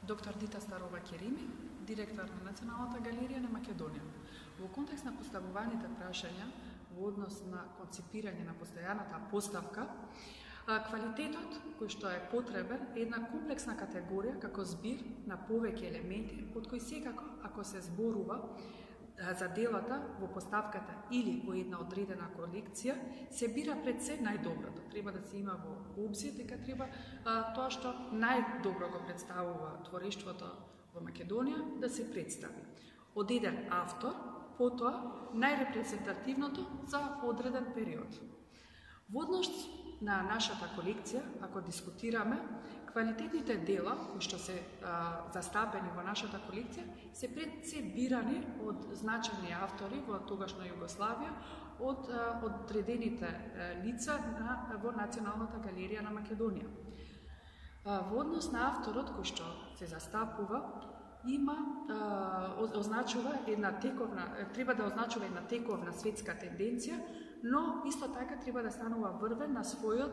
Доктор Дита Старова-Керими, директор на Националната галерија на Македонија. Во контекст на поставуваните прашања во однос на концепирање на постојаната поставка, квалитетот кој што е потребен е една комплексна категорија како збир на повеќе елементи, од кои секако, ако се зборува за делата во поставката или во една одредена колекција, се бира пред се најдоброто. Треба да се има во обзир дека треба тоа што најдобро го представува творештвото во Македонија да се представи. Од еден автор, потоа најрепрезентативното за одреден период. Во однос на нашата колекција, ако дискутираме, квалитетните дела кои што се застапени во нашата колекција се пред се бирани од значајни автори во тогашна Југославија, од одредените лица во Националната галерија на Македонија. Во однос на авторот кој што се застапува, означува една тековна, треба да означува една тековна светска тенденција, но исто така треба да станува врвен на својот,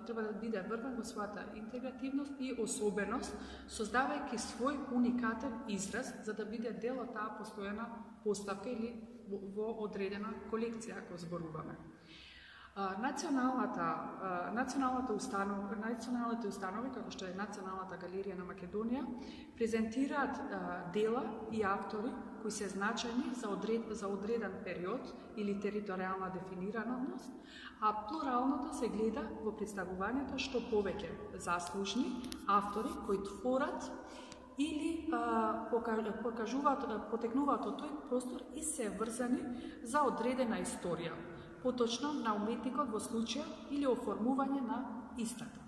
треба да биде врвен во својата интегративност и особеност, создавајќи свој уникатен израз за да биде дел од таа постојана поставка или во одредена колекција, ако зборуваме. Националните установи, како што е Националната галерија на Македонија, презентираат дела и автори кои се значајни за одреден период или територијална дефинираност, а плуралното се гледа во представувањето што повеќе заслужни автори кои творат или потекнуваат од тој простор и се врзани за одредена историја, поточно на уметникот во случај или оформување на истата.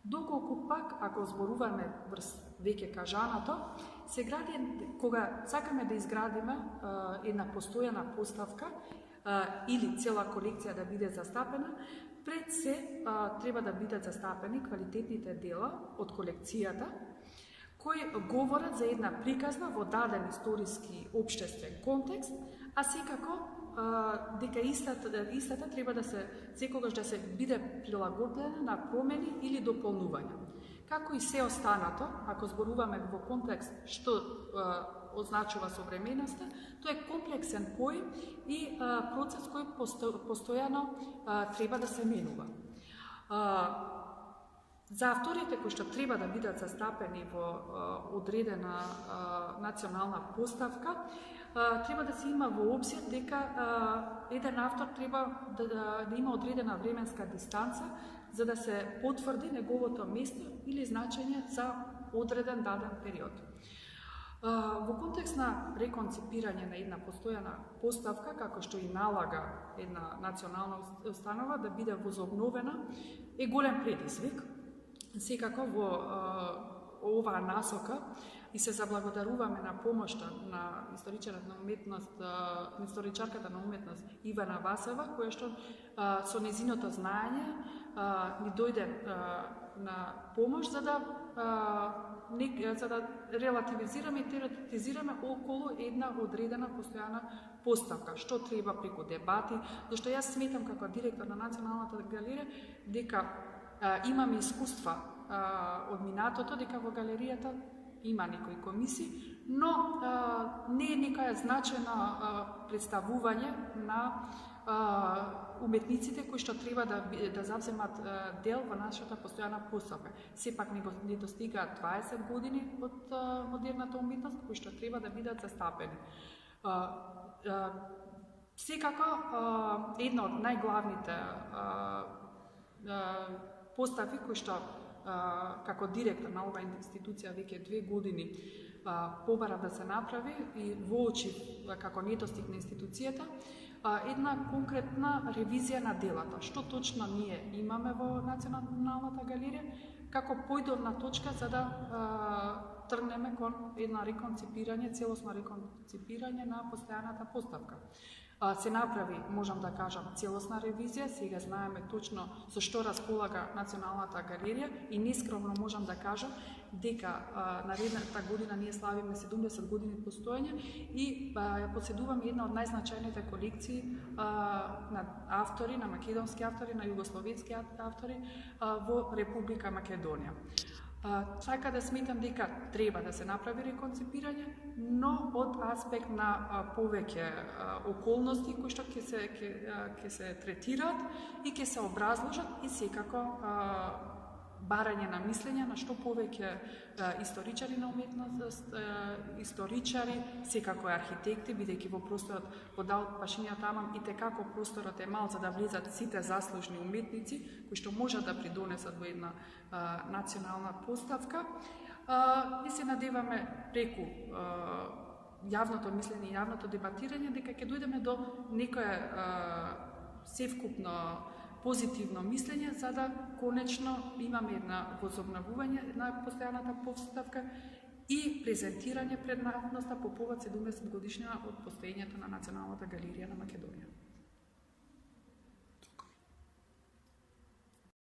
Доколку пак, ако зборуваме врз веќе кажаното, се гради, кога сакаме да изградиме една постојана поставка или цела колекција да биде застапена, пред се треба да бидат застапени квалитетните дела од колекцијата, кои говорат за една приказна во даден историски општествен контекст, а секако дека истата треба да се секогаш да се биде прилагодена на промени или дополнувања. Како и се останато, ако зборуваме во контекст што означува современоста, тоа е комплексен поим и процес кој постојано треба да се менува. За авторите кои што треба да бидат застапени во одредена национална поставка, треба да се има во обзир дека еден автор треба да има одредена временска дистанца за да се потврди неговото место или значење за одреден даден период. Во контекст на реконцепирање на една постојана поставка, како што и налага една национална установа да биде возобновена, е голем предизвик. Секако во оваа насока и се заблагодаруваме на помошта на историчарката на уметност Ивана Васева, која што со незиното знаење ни дојде на помош за да релативизираме и теоретизираме околу една одредена постојана поставка, што треба преку дебати, зашто јас сметам како директор на Националната галерија дека имаме искуства од минатото, дека во галеријата има некои комисии, но не е некоја значајна представување на уметниците кои што треба да завземат дел во нашата постојана поставка. Сепак не достигаат 20 години од модерната уметност кои што треба да бидат застапени. Секако една од најглавните постави кои што како директор на оваа институција веќе 2 години побара да се направи и воочи како недостиг на институцијата, една конкретна ревизија на делата. Што точно ние имаме во Националната галерија, како појдовна точка за да тргнеме кон една реконцепирање, целосно реконцепирање на постојаната поставка. Се направи, можам да кажам, целосна ревизија, сега знаеме точно со што располага Националната галерија и нескромно можам да кажам дека наредната година ние славиме 70 години постоење и ја поседуваме една од најзначајните колекции на автори, на македонски автори, на југословенски автори во Република Македонија. Така да сметам дека треба да се направи реконцепирање, но од аспект на повеќе околности кои што ќе се третираат и ќе се образложат и секако барање на мислење на што повеќе историчари на уметност, историчари, секако архитекти, бидејќи во просторот во дал од Пашињата Амам и текако просторот е мал за да влезат сите заслужни уметници кои што можат да придонесат во една национална поставка. И се надеваме преку јавното мислење и јавното дебатирање дека ќе дојдеме до некое севкупно позитивно мислење, за да конечно имаме една возобновување на постојаната поставка и презентирање пред навността по повод 70 годишнина од постоењето на Националната галерија на Македонија.